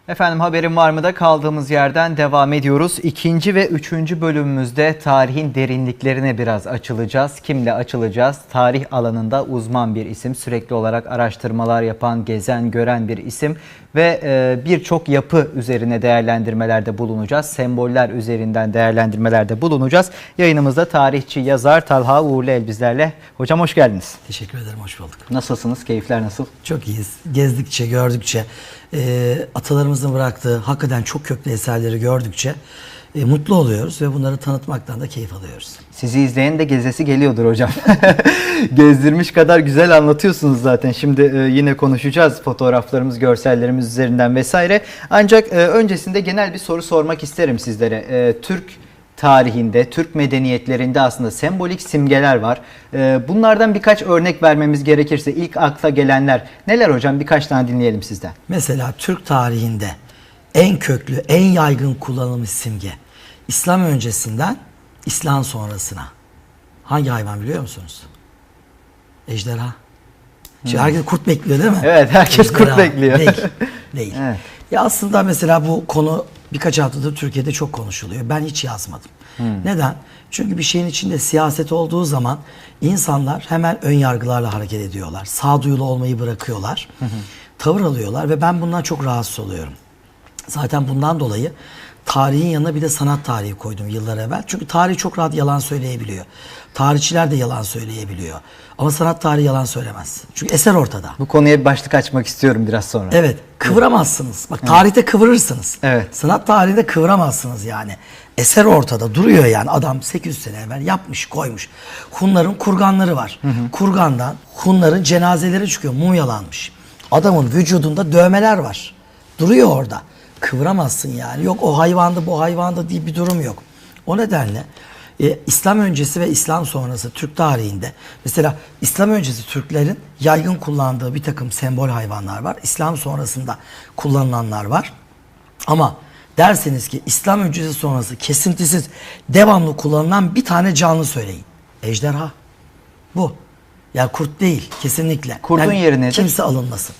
Efendim haberim var mı da kaldığımız yerden devam ediyoruz. İkinci ve üçüncü bölümümüzde tarihin derinliklerine biraz açılacağız. Kimle açılacağız? Tarih alanında uzman bir isim, sürekli olarak araştırmalar yapan, gezen, gören bir isim ve birçok yapı üzerine değerlendirmelerde bulunacağız. Semboller üzerinden değerlendirmelerde bulunacağız. Yayınımızda tarihçi, yazar Talha Uğurluel bizlerle. Hocam hoş geldiniz. Teşekkür ederim, hoş bulduk. Nasılsınız? Keyifler nasıl? Çok iyiyiz. Gezdikçe, gördükçe, atalarımızın bıraktığı hakikaten çok köklü eserleri gördükçe mutlu oluyoruz ve bunları tanıtmaktan da keyif alıyoruz. Sizi izleyen de gezesi geliyordur hocam. Gezdirmiş kadar güzel anlatıyorsunuz zaten. Şimdi yine konuşacağız fotoğraflarımız, görsellerimiz üzerinden vesaire. Ancak öncesinde genel bir soru sormak isterim sizlere. Türk tarihinde, Türk medeniyetlerinde aslında sembolik simgeler var. Bunlardan birkaç örnek vermemiz gerekirse ilk akla gelenler neler hocam? Birkaç tane dinleyelim sizden. Mesela Türk tarihinde en köklü, en yaygın kullanılmış simge İslam öncesinden İslam sonrasına. Hangi hayvan biliyor musunuz? Ejderha. Şimdi herkes kurt bekliyor değil mi? Evet, herkes kurt bekliyor. Değil. Değil. Evet. Ya aslında mesela bu konu birkaç haftadır Türkiye'de çok konuşuluyor. Ben hiç yazmadım. Neden? Çünkü bir şeyin içinde siyaset olduğu zaman insanlar hemen ön yargılarla hareket ediyorlar. Sağduyulu olmayı bırakıyorlar. Tavır alıyorlar ve ben bundan çok rahatsız oluyorum. Zaten bundan dolayı tarihin yanına bir de sanat tarihi koydum yıllar evvel. Çünkü tarih çok rahat yalan söyleyebiliyor. Tarihçiler de yalan söyleyebiliyor. Ama sanat tarihi yalan söylemez. Çünkü eser ortada. Bu konuya bir başlık açmak istiyorum biraz sonra. Evet, kıvıramazsınız. Bak tarihte kıvırırsınız. Evet. Sanat tarihinde kıvıramazsınız yani. Eser ortada duruyor yani. Adam 800 sene evvel yapmış, koymuş. Hunların kurganları var. Kurgandan Hunların cenazeleri çıkıyor, mumyalanmış. Adamın vücudunda dövmeler var. Duruyor orada. Kıvıramazsın yani. Yok o hayvandı, bu hayvandı diye bir durum yok. O nedenle İslam öncesi ve İslam sonrası Türk tarihinde mesela İslam öncesi Türklerin yaygın kullandığı bir takım sembol hayvanlar var. İslam sonrasında kullanılanlar var. Ama derseniz ki İslam öncesi sonrası kesintisiz devamlı kullanılan bir tane canlı söyleyin. Ejderha. Bu. Yani kurt değil kesinlikle. Kurtun yani yeri nedir? kimse alınmasın.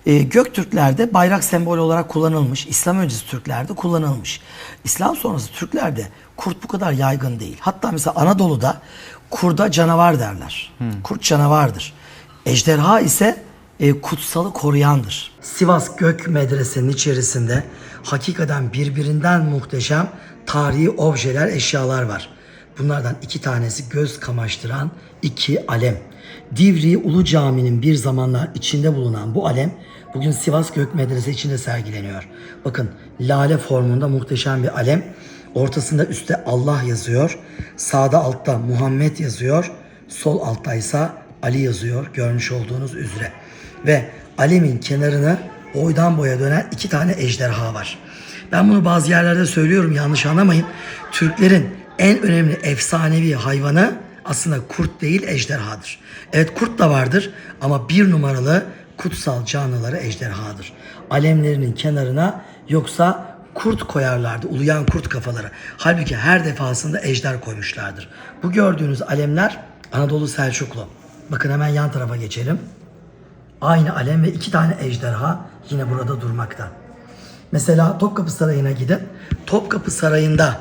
Göktürklerde bayrak sembolü olarak kullanılmış. İslam öncesi Türklerde kullanılmış. İslam sonrası Türklerde kurt bu kadar yaygın değil. Hatta mesela Anadolu'da kurda canavar derler. Kurt canavardır. Ejderha ise kutsalı koruyandır. Sivas Gök Medrese'nin içerisinde hakikaten birbirinden muhteşem tarihi objeler, eşyalar var. Bunlardan 2 tanesi göz kamaştıran 2 alem. Divriği Ulu Cami'nin bir zamanlar içinde bulunan bu alem bugün Sivas Gök Medrese içinde sergileniyor. Bakın lale formunda muhteşem bir alem. Ortasında üstte Allah yazıyor. Sağda altta Muhammed yazıyor. Sol altta ise Ali yazıyor görmüş olduğunuz üzere. Ve alemin kenarını boydan boya dönen 2 tane ejderha var. Ben bunu bazı yerlerde söylüyorum, yanlış anlamayın. Türklerin en önemli efsanevi hayvanı aslında kurt değil ejderhadır. Evet kurt da vardır ama bir numaralı kutsal canlıları ejderhadır. Alemlerinin kenarına yoksa kurt koyarlardı, uluyan kurt kafaları. Halbuki her defasında ejder koymuşlardır. Bu gördüğünüz alemler Anadolu Selçuklu. Bakın hemen yan tarafa geçelim. Aynı alem ve 2 tane ejderha yine burada durmakta. Mesela Topkapı Sarayı'na gidin. Topkapı Sarayı'nda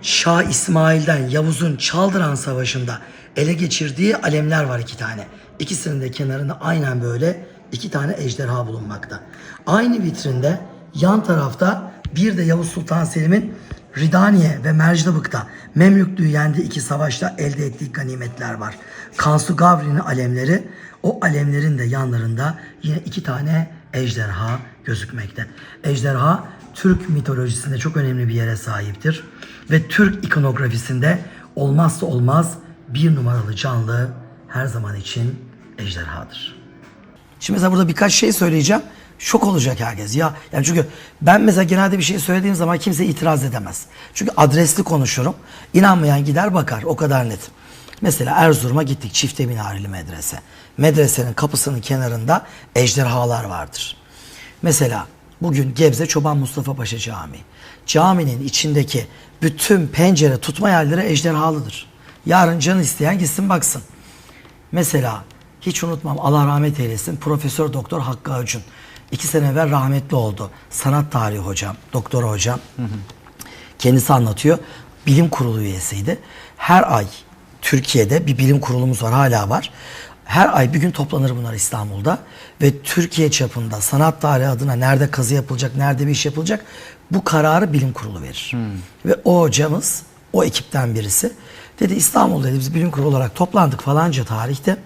Şah İsmail'den Yavuz'un Çaldıran Savaşı'nda ele geçirdiği alemler var 2 tane. İkisinin de kenarında aynen böyle 2 tane ejderha bulunmakta. Aynı vitrinde yan tarafta bir de Yavuz Sultan Selim'in Ridaniye ve Mercidabık'ta Memlüklüğü yendiği 2 savaşta elde ettiği ganimetler var. Kansu Gavri'nin alemleri, o alemlerin de yanlarında yine 2 tane ejderha gözükmekte. Ejderha Türk mitolojisinde çok önemli bir yere sahiptir. Ve Türk ikonografisinde olmazsa olmaz bir numaralı canlı her zaman için ejderhadır. Şimdi mesela burada birkaç şey söyleyeceğim. Şok olacak herkes. Yani çünkü ben mesela genelde bir şey söylediğim zaman kimse itiraz edemez. Çünkü adresli konuşurum. İnanmayan gider bakar. O kadar net. Mesela Erzurum'a gittik. Çifte minareli medrese. Medresenin kapısının kenarında ejderhalar vardır. Mesela bugün Gebze Çoban Mustafa Paşa Camii. Caminin içindeki bütün pencere tutma yerleri ejderhalıdır. Yarın canı isteyen gitsin baksın. Mesela hiç unutmam, Allah rahmet eylesin, Profesör Doktor Hakkı Acun. 2 sene evvel rahmetli oldu. Sanat tarihi hocam, doktora hocam. Kendisi anlatıyor. Bilim kurulu üyesiydi. Her ay Türkiye'de bir bilim kurulumuz var, hala var. Her ay bir gün toplanır bunlar İstanbul'da ve Türkiye çapında sanat tarihi adına nerede kazı yapılacak, nerede bir iş yapılacak, bu kararı bilim kurulu verir. Ve o hocamız, o ekipten birisi dedi, İstanbul'da dedi, biz bilim kurulu olarak toplandık falanca tarihte.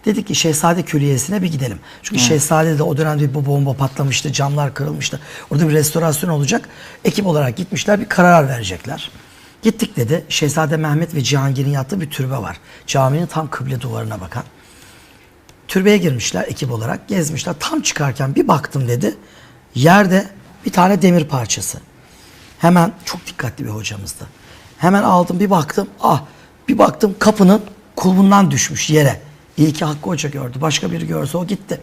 Dedik ki Şehzade Külliyesi'ne bir gidelim. Çünkü Şehzade'de o dönemde bir bomba patlamıştı, camlar kırılmıştı. Orada bir restorasyon olacak. Ekip olarak gitmişler, bir karar verecekler. Gittik dedi. Şehzade Mehmet ve Cihangir'in yattığı bir türbe var. Caminin tam kıble duvarına bakan. Türbeye girmişler ekip olarak, gezmişler. Tam çıkarken bir baktım dedi. Yerde bir tane demir parçası. Hemen, çok dikkatli bir hocamızdı. Hemen aldım bir baktım. Bir baktım kapının kulbundan düşmüş yere. İyi ki Hakkı Hoca gördü. Başka biri görse o gitti.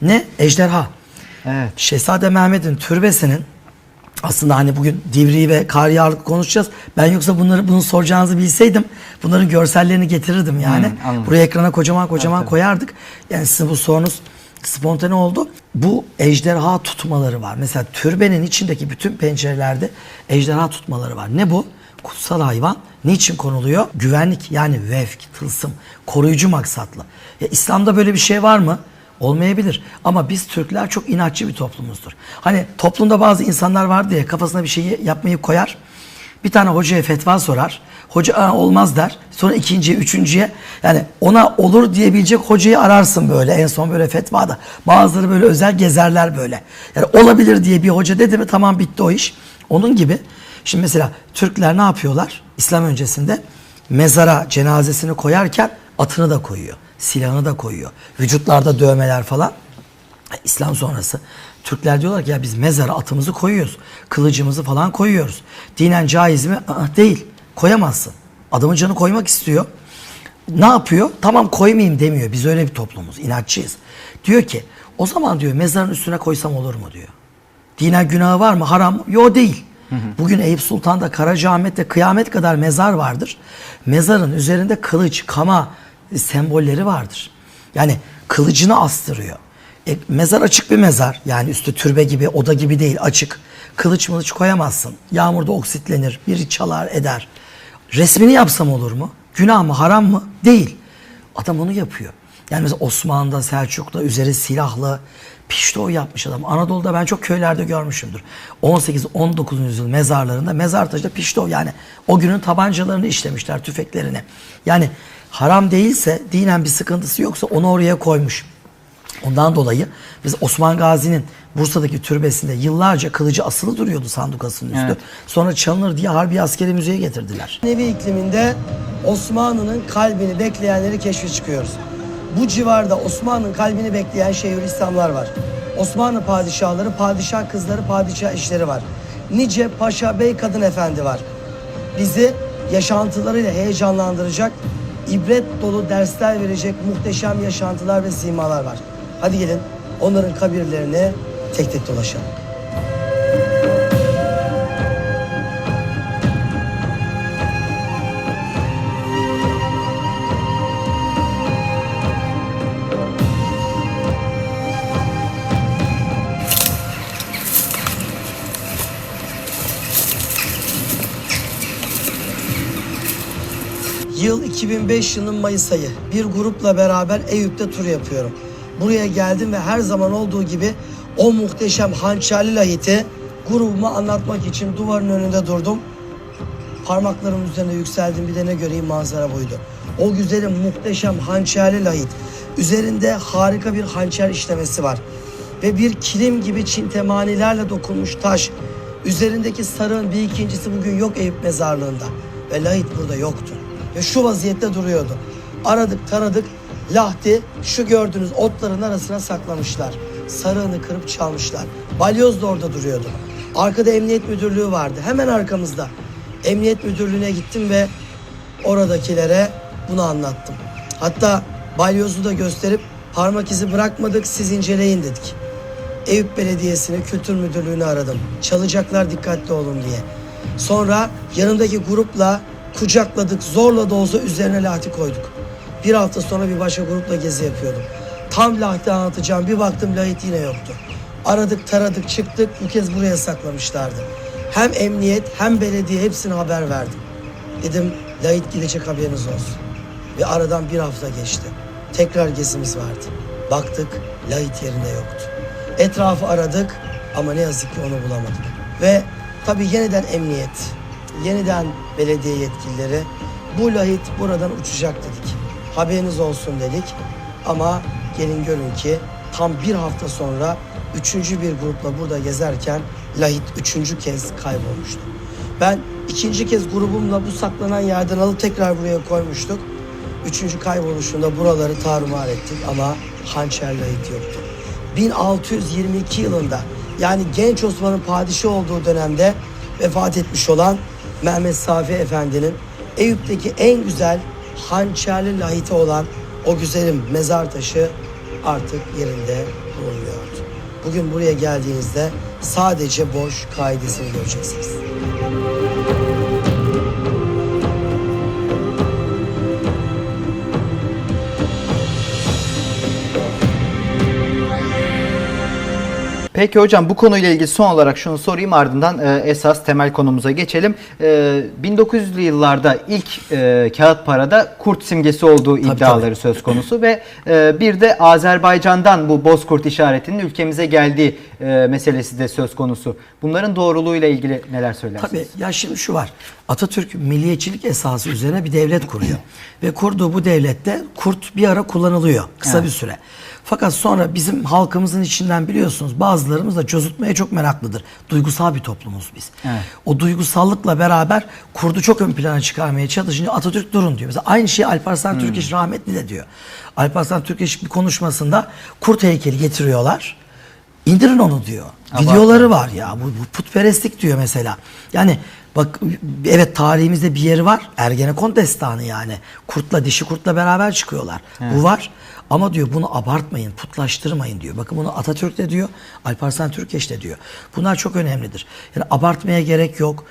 Ne? Ejderha. Evet. Şehzade Mehmet'in türbesinin, aslında hani bugün Divriği ve Kariyarlık konuşacağız. Ben yoksa bunu soracağınızı bilseydim bunların görsellerini getirirdim yani. Buraya ekrana kocaman koyardık. Yani sizin bu sorunuz spontane oldu. Bu ejderha tutmaları var. Mesela türbenin içindeki bütün pencerelerde ejderha tutmaları var. Ne bu? Kutsal hayvan. Niçin konuluyor? Güvenlik, yani vefk, tılsım, koruyucu maksatlı. İslam'da böyle bir şey var mı? Olmayabilir. Ama biz Türkler çok inatçı bir toplumuzdur. Hani toplumda bazı insanlar vardır ya, kafasına bir şeyi yapmayı koyar. Bir tane hocaya fetva sorar. Hoca olmaz der. Sonra ikinciye, üçüncüye, yani ona olur diyebilecek hocayı ararsın böyle. En son böyle fetvada. Bazıları böyle özel gezerler böyle. Yani olabilir diye bir hoca dedi mi tamam, bitti o iş. Onun gibi. Şimdi mesela Türkler ne yapıyorlar? İslam öncesinde mezara cenazesini koyarken atını da koyuyor. Silahını da koyuyor. Vücutlarda dövmeler falan. İslam sonrası Türkler diyorlar ki ya biz mezara atımızı koyuyoruz. Kılıcımızı falan koyuyoruz. Dinen caiz mi? Değil. Koyamazsın. Adamın canı koymak istiyor. Ne yapıyor? Tamam koymayayım demiyor. Biz öyle bir toplumuz. İnatçıyız. Diyor ki o zaman diyor mezarın üstüne koysam olur mu diyor. Dinen günahı var mı? Haram mı? Yok, değil. Bugün Eyüp Sultan'da, Karacaahmet'te kıyamet kadar mezar vardır. Mezarın üzerinde kılıç, kama sembolleri vardır. Yani kılıcını astırıyor. Mezar açık bir mezar. Yani üstü türbe gibi, oda gibi değil, açık. Kılıç mılıç koyamazsın. Yağmurda oksitlenir, biri çalar eder. Resmini yapsam olur mu? Günah mı, haram mı? Değil. Adam onu yapıyor. Yani mesela Osmanlı'da, Selçuk'ta üzeri silahlı pişto yapmış adam. Anadolu'da ben çok köylerde görmüşümdür. 18-19. yüzyıl mezarlarında mezar taşında pişto, yani o günün tabancalarını işlemişler, tüfeklerini. Yani haram değilse, dinen bir sıkıntısı yoksa onu oraya koymuş. Ondan dolayı biz Osman Gazi'nin Bursa'daki türbesinde yıllarca kılıcı asılı duruyordu sandukasının üstü. Evet. Sonra çalınır diye Harbi Askeri Müze'ye getirdiler. Nevi ikliminde Osmanlı'nın kalbini bekleyenleri keşfe çıkıyoruz. Bu civarda Osmanlı'nın kalbini bekleyen Şeyhülislamlar var. Osmanlı padişahları, padişah kızları, padişah eşleri var. Nice paşa, bey, kadın efendi var. Bizi yaşantılarıyla heyecanlandıracak, ibret dolu dersler verecek muhteşem yaşantılar ve simalar var. Hadi gelin onların kabirlerini tek tek dolaşalım. Yıl 2005 yılının Mayıs ayı. Bir grupla beraber Eyüp'te tur yapıyorum. Buraya geldim ve her zaman olduğu gibi o muhteşem hançerli lahiti grubuma anlatmak için duvarın önünde durdum. Parmaklarımın üzerine yükseldim, bir de ne göreyim, manzara buydu. O güzelim muhteşem hançerli lahit. Üzerinde harika bir hançer işlemesi var. Ve bir kilim gibi çintemanilerle dokunmuş taş. Üzerindeki sarığın bir ikincisi bugün yok Eyüp mezarlığında. Ve lahit burada yoktu. Ve şu vaziyette duruyordu. Aradık taradık, lahti şu gördüğünüz otların arasına saklamışlar. Sarığını kırıp çalmışlar. Balyoz da orada duruyordu. Arkada emniyet müdürlüğü vardı. Hemen arkamızda. Emniyet müdürlüğüne gittim ve oradakilere bunu anlattım. Hatta balyozu da gösterip parmak izi bırakmadık, siz inceleyin dedik. Eyüp Belediyesi'ni, Kültür Müdürlüğü'nü aradım. Çalacaklar, dikkatli olun diye. Sonra yanımdaki grupla kucakladık, zorla da olsa üzerine lahti koyduk. Bir hafta sonra bir başka grupla gezi yapıyordum. Tam lahti anlatacağım, bir baktım lahit yine yoktu. Aradık taradık çıktık, bu kez buraya saklamışlardı. Hem emniyet hem belediye hepsine haber verdim. Dedim lahit gidecek, haberiniz olsun. Ve aradan bir hafta geçti. Tekrar gezimiz vardı. Baktık lahit yerinde yoktu. Etrafı aradık ama ne yazık ki onu bulamadık. Ve tabii yeniden emniyet, yeniden belediye yetkilileri bu lahit buradan uçacak dedik. Haberiniz olsun dedik ama gelin görün ki tam bir hafta sonra üçüncü bir grupla burada gezerken lahit üçüncü kez kaybolmuştu. Ben ikinci kez grubumla bu saklanan yerden alıp tekrar buraya koymuştuk. Üçüncü kayboluşunda buraları tarumar ettik ama hançer lahit yoktu. 1622 yılında yani Genç Osman'ın padişah olduğu dönemde vefat etmiş olan Mehmet Safi Efendi'nin Eyüp'teki en güzel hançerli lahiti olan o güzelim mezar taşı artık yerinde bulunmuyordu. Bugün buraya geldiğinizde sadece boş kaidesini göreceksiniz. Peki hocam, bu konuyla ilgili son olarak şunu sorayım, ardından esas temel konumuza geçelim. 1900'lü yıllarda ilk kağıt parada kurt simgesi olduğu iddiaları söz konusu ve bir de Azerbaycan'dan bu bozkurt işaretinin ülkemize geldiği meselesi de söz konusu. Bunların doğruluğuyla ilgili neler söylersiniz? Tabii ya, şimdi şu var. Atatürk milliyetçilik esası üzerine bir devlet kuruyor. Ve kurduğu bu devlette kurt bir ara kullanılıyor kısa bir süre. Fakat sonra bizim halkımızın içinden biliyorsunuz bazılarımız da cozutmaya çok meraklıdır. Duygusal bir toplumuz biz. Evet. O duygusallıkla beraber kurdu çok ön plana çıkarmaya çalışınca Atatürk durun diyor. Mesela aynı şeyi Alparslan Türkeş rahmetli de diyor. Alparslan Türkeş bir konuşmasında kurt heykeli getiriyorlar. İndirin onu diyor. Videoları var ya. Bu putperestlik diyor mesela. Yani bak, evet tarihimizde bir yeri var. Ergenekon destanı yani. Kurtla, dişi kurtla beraber çıkıyorlar. Evet. Bu var. Ama diyor bunu abartmayın, putlaştırmayın diyor. Bakın bunu Atatürk de diyor, Alparslan Türkeş de diyor. Bunlar çok önemlidir. Yani abartmaya gerek yok.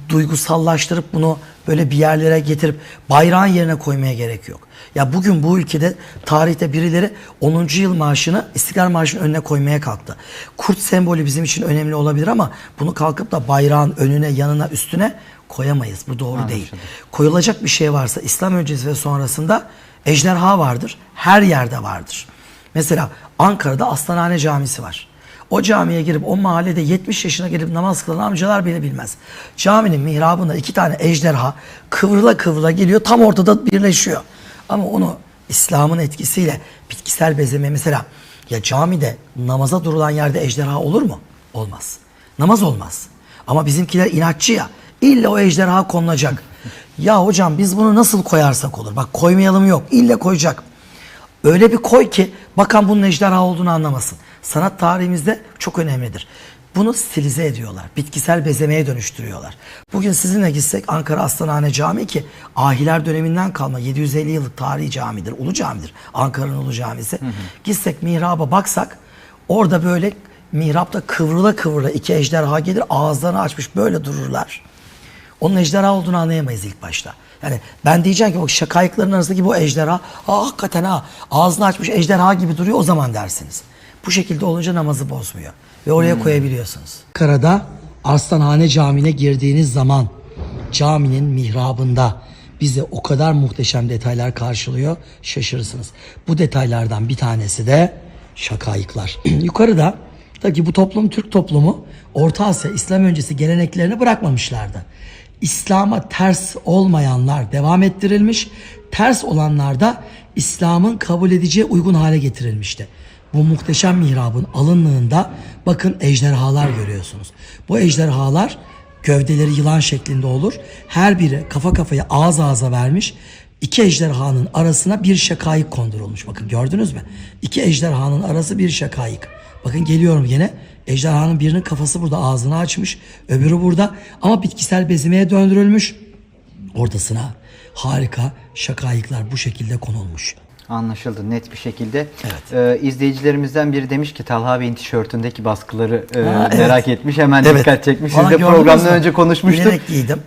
Duygusallaştırıp bunu böyle bir yerlere getirip bayrağın yerine koymaya gerek yok. Ya bugün bu ülkede tarihte birileri 10. yıl marşını İstiklal Marşı'nın önüne koymaya kalktı. Kurt sembolü bizim için önemli olabilir ama bunu kalkıp da bayrağın önüne, yanına, üstüne koyamayız. Bu doğru değil. Koyulacak bir şey varsa İslam öncesi ve sonrasında ejderha vardır. Her yerde vardır. Mesela Ankara'da Aslanhane Camisi var. O camiye girip o mahallede 70 yaşına gelip namaz kılan amcalar bile bilmez. Caminin mihrabında 2 tane ejderha kıvrıla kıvrıla geliyor, tam ortada birleşiyor. Ama onu İslam'ın etkisiyle bitkisel bezeme, mesela ya camide namaza durulan yerde ejderha olur mu? Olmaz. Namaz olmaz. Ama bizimkiler inatçı ya. İlla o ejderha konulacak. Ya hocam biz bunu nasıl koyarsak olur. Bak koymayalım yok. İlla koyacak. Öyle bir koy ki bakan bunun ejderha olduğunu anlamasın. Sanat tarihimizde çok önemlidir. Bunu stilize ediyorlar. Bitkisel bezemeye dönüştürüyorlar. Bugün sizinle gitsek Ankara Aslanhane Camii, ki Ahiler döneminden kalma 750 yıllık tarihi camidir. Ulu camidir. Ankara'nın Ulu Camisi. Gitsek mihraba baksak orada böyle mihrapta kıvrıla kıvrıla 2 ejderha gelir. Ağızlarını açmış böyle dururlar. Onun ejderha olduğunu anlayamayız ilk başta. Yani ben diyeceğim ki o şakayıkların arasındaki bu ejderha hakikaten ağzını açmış ejderha gibi duruyor, o zaman dersiniz. Bu şekilde olunca namazı bozmuyor. Ve oraya koyabiliyorsunuz. Ankara'da Arslanhane Camii'ne girdiğiniz zaman caminin mihrabında bize o kadar muhteşem detaylar karşılıyor, şaşırırsınız. Bu detaylardan bir tanesi de şakayıklar. Yukarıda tabii bu toplum, Türk toplumu Orta Asya İslam öncesi geleneklerini bırakmamışlardı. İslam'a ters olmayanlar devam ettirilmiş, ters olanlar da İslam'ın kabul edeceği uygun hale getirilmişti. Bu muhteşem mihrabın alınlığında bakın ejderhalar görüyorsunuz. Bu ejderhalar gövdeleri yılan şeklinde olur. Her biri kafa kafaya, ağız ağza vermiş. 2 ejderhanın arasına bir şakayık kondurulmuş. Bakın gördünüz mü? 2 ejderhanın arası bir şakayık. Bakın geliyorum yine. Ejderhanın birinin kafası burada, ağzını açmış. Öbürü burada ama bitkisel bezemeye döndürülmüş. Ortasına harika şakayıklar bu şekilde konulmuş. Anlaşıldı net bir şekilde. Evet. İzleyicilerimizden biri demiş ki Talha Bey'in tişörtündeki baskıları merak etmiş. Hemen dikkat çekmiş. Siz de programdan önce konuşmuştuk.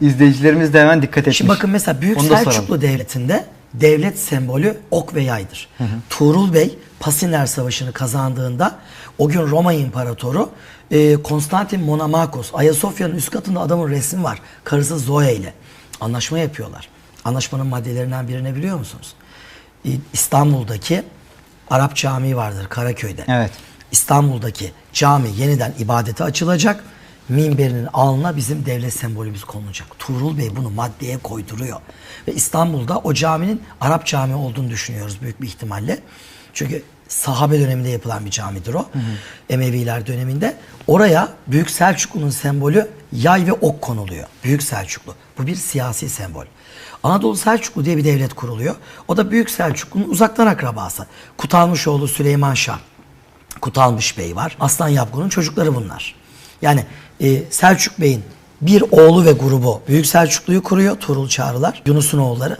İzleyicilerimiz de hemen dikkat etmiş. Şimdi bakın mesela Büyük Selçuklu Devleti'nde devlet sembolü ok ve yaydır. Tuğrul Bey Pasiner Savaşı'nı kazandığında o gün Roma İmparatoru Konstantin Monamakos, Ayasofya'nın üst katında adamın resmi var. Karısı Zoe ile anlaşma yapıyorlar. Anlaşmanın maddelerinden birini biliyor musunuz? İstanbul'daki Arap Camii vardır Karaköy'de. Evet. İstanbul'daki cami yeniden ibadete açılacak. Minberinin alnına bizim devlet sembolümüz konulacak. Tuğrul Bey bunu maddeye koyduruyor. Ve İstanbul'da o caminin Arap cami olduğunu düşünüyoruz büyük bir ihtimalle. Çünkü sahabe döneminde yapılan bir camidir o. Emeviler döneminde. Oraya Büyük Selçuklu'nun sembolü yay ve ok konuluyor. Büyük Selçuklu. Bu bir siyasi sembol. Anadolu Selçuklu diye bir devlet kuruluyor. O da Büyük Selçuklu'nun uzaktan akrabası. Kutalmışoğlu Süleyman Şah. Kutalmış Bey var. Aslan Yapgun'un çocukları bunlar. Yani Selçuk Bey'in bir oğlu ve grubu Büyük Selçuklu'yu kuruyor. Tuğrul Çağrılar. Yunus'un oğulları.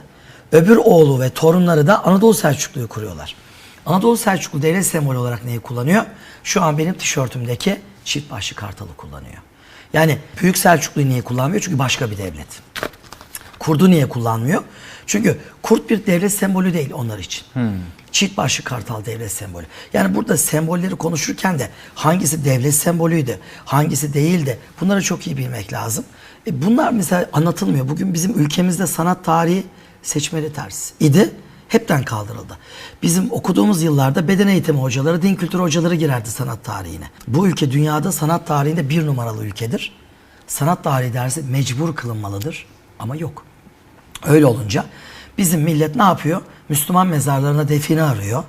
Öbür oğlu ve torunları da Anadolu Selçuklu'yu kuruyorlar. Anadolu Selçuklu devlet sembolü olarak neyi kullanıyor? Şu an benim tişörtümdeki çift başlı kartalı kullanıyor. Yani Büyük Selçuklu'yu niye kullanmıyor? Çünkü başka bir devlet. Kurdu niye kullanmıyor? Çünkü kurt bir devlet sembolü değil onlar için. Çift başlı kartal devlet sembolü. Yani burada sembolleri konuşurken de hangisi devlet sembolüydü, hangisi değildi, bunları çok iyi bilmek lazım. Bunlar mesela anlatılmıyor. Bugün bizim ülkemizde sanat tarihi seçmeli ters idi. Hepten kaldırıldı. Bizim okuduğumuz yıllarda beden eğitimi hocaları, din kültürü hocaları girerdi sanat tarihine. Bu ülke dünyada sanat tarihinde 1 numaralı ülkedir. Sanat tarihi dersi mecbur kılınmalıdır ama yok. Öyle olunca bizim millet ne yapıyor? Müslüman mezarlarına define arıyor.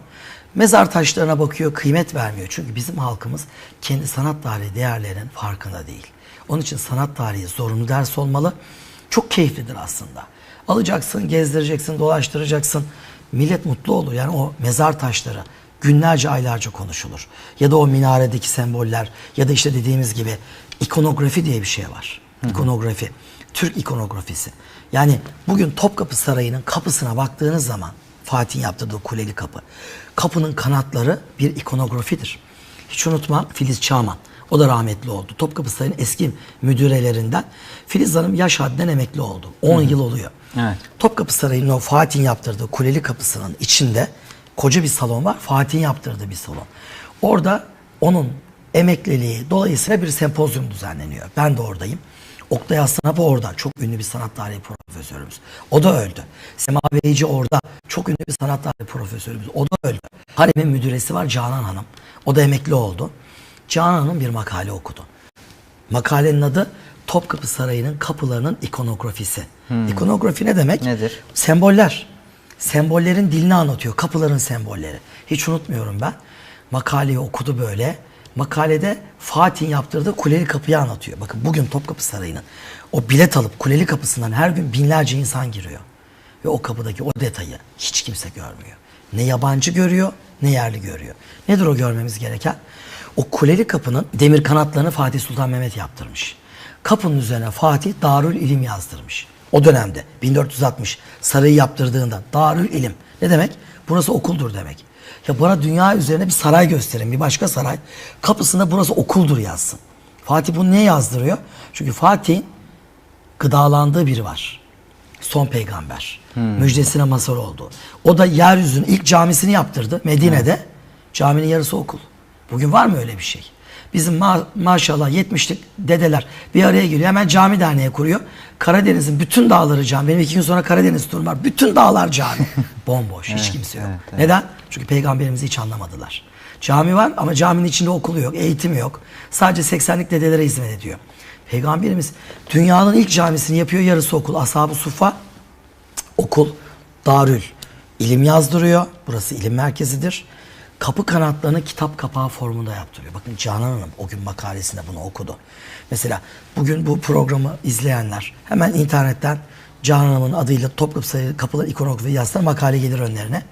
Mezar taşlarına bakıyor, kıymet vermiyor. Çünkü bizim halkımız kendi sanat tarihi değerlerinin farkında değil. Onun için sanat tarihi zorunlu ders olmalı. Çok keyiflidir aslında. Alacaksın, gezdireceksin, dolaştıracaksın. Millet mutlu olur. Yani o mezar taşları günlerce, aylarca konuşulur. Ya da o minaredeki semboller ya da işte dediğimiz gibi ikonografi diye bir şey var. İkonografi. Türk ikonografisi. Yani bugün Topkapı Sarayı'nın kapısına baktığınız zaman Fatih'in yaptırdığı kuleli kapı. Kapının kanatları bir ikonografidir. Hiç unutmam Filiz Çağman. O da rahmetli oldu. Topkapı Sarayı'nın eski müdürelerinden. Filiz Hanım yaş haddinden emekli oldu. 10 yıl oluyor. Evet. Topkapı Sarayı'nın o Fatih'in yaptırdığı kuleli kapısının içinde koca bir salon var. Fatih'in yaptırdığı bir salon. Orada onun emekliliği dolayısıyla bir sempozyum düzenleniyor. Ben de oradayım. Oktay Aslanap orada. Çok ünlü bir sanat tarihi profesörümüz. O da öldü. Sema Beyci orada. Çok ünlü bir sanat tarihi profesörümüz. O da öldü. Harem'in müdüresi var Canan Hanım. O da emekli oldu. Canan Hanım bir makale okudu. Makalenin adı Topkapı Sarayı'nın kapılarının ikonografisi. İkonografi ne demek? Nedir? Semboller. Sembollerin dilini anlatıyor. Kapıların sembolleri. Hiç unutmuyorum ben. Makaleyi okudu böyle. Makalede Fatih'in yaptırdığı kuleli kapıyı anlatıyor. Bakın bugün Topkapı Sarayı'nın o bilet alıp kuleli kapısından her gün binlerce insan giriyor. Ve o kapıdaki o detayı hiç kimse görmüyor. Ne yabancı görüyor ne yerli görüyor. Nedir o görmemiz gereken? O kuleli kapının demir kanatlarını Fatih Sultan Mehmet yaptırmış. Kapının üzerine Fatih Darül İlim yazdırmış. O dönemde 1460 sarayı yaptırdığında Darül İlim ne demek? Burası okuldur demek. Ya bana dünya üzerine bir saray gösterin, bir başka saray. Kapısında burası okuldur yazsın. Fatih bunu niye yazdırıyor? Çünkü Fatih'in gıdalandığı biri var. Son peygamber. Müjdesine mazhar oldu. O da yeryüzünün ilk camisini yaptırdı Medine'de. Caminin yarısı okul. Bugün var mı öyle bir şey? Bizim maşallah 70'lik dedeler bir araya geliyor. Hemen cami derneği kuruyor. Karadeniz'in bütün dağları cami. Benim 2 gün sonra Karadeniz turum var. Bütün dağlar cami. Bomboş. Hiç kimse yok. evet. Neden? Çünkü peygamberimizi hiç anlamadılar. Cami var ama caminin içinde okulu yok. Eğitimi yok. Sadece 80'lik dedelere hizmet ediyor. Peygamberimiz dünyanın ilk camisini yapıyor. Yarısı okul. Ashab-ı Suffa okul. Darül İlim yazdırıyor. Burası ilim merkezidir. Kapı kanatlarını kitap kapağı formunda yaptırıyor. Bakın Canan Hanım o gün makalesinde bunu okudu. Mesela bugün bu programı izleyenler hemen internetten Canan Hanım'ın adıyla Topkapı Sarayı kapıları ikonografi yazsınlar, makale gelir önlerine.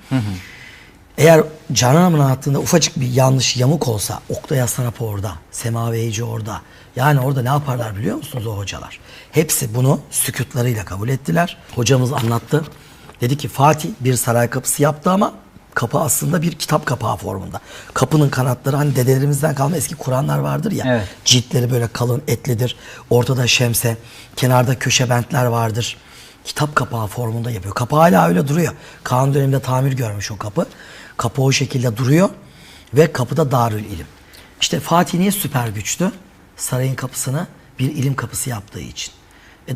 Eğer Canan Hanım'ın anlattığında ufacık bir yanlış yamuk olsa Oktay Aslanap orada, Sema Beyci orada. Yani orada ne yaparlar biliyor musunuz o hocalar? Hepsi bunu sükutlarıyla kabul ettiler. Hocamız anlattı. Dedi ki Fatih bir saray kapısı yaptı ama kapı aslında bir kitap kapağı formunda. Kapının kanatları hani dedelerimizden kalma eski Kur'anlar vardır ya. Evet. Ciltleri böyle kalın etlidir. Ortada şemse, kenarda köşe bentler vardır. kitap kapağı formunda yapıyor. Kapı hala öyle duruyor. Kanuni döneminde tamir görmüş o kapı. Kapı o şekilde duruyor ve kapıda Darül İlim. İşte Fatih niye süper güçlü? Sarayın kapısını bir ilim kapısı yaptığı için.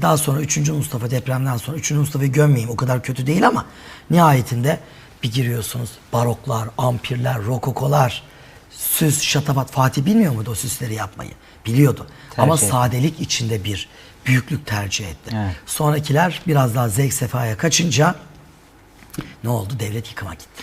Daha sonra 3. Mustafa depremden sonra 3. Mustafa'yı gömmeyeyim, o kadar kötü değil ama nihayetinde bir giriyorsunuz ampirler, ampirler, rokokolar, süs, şatafat. Fatih bilmiyor muydu o süsleri yapmayı? Biliyordu. Ama etti. sadelik içinde bir büyüklük tercih etti. Evet. Sonrakiler biraz daha zevk sefaya kaçınca ne oldu? Devlet yıkıma gitti.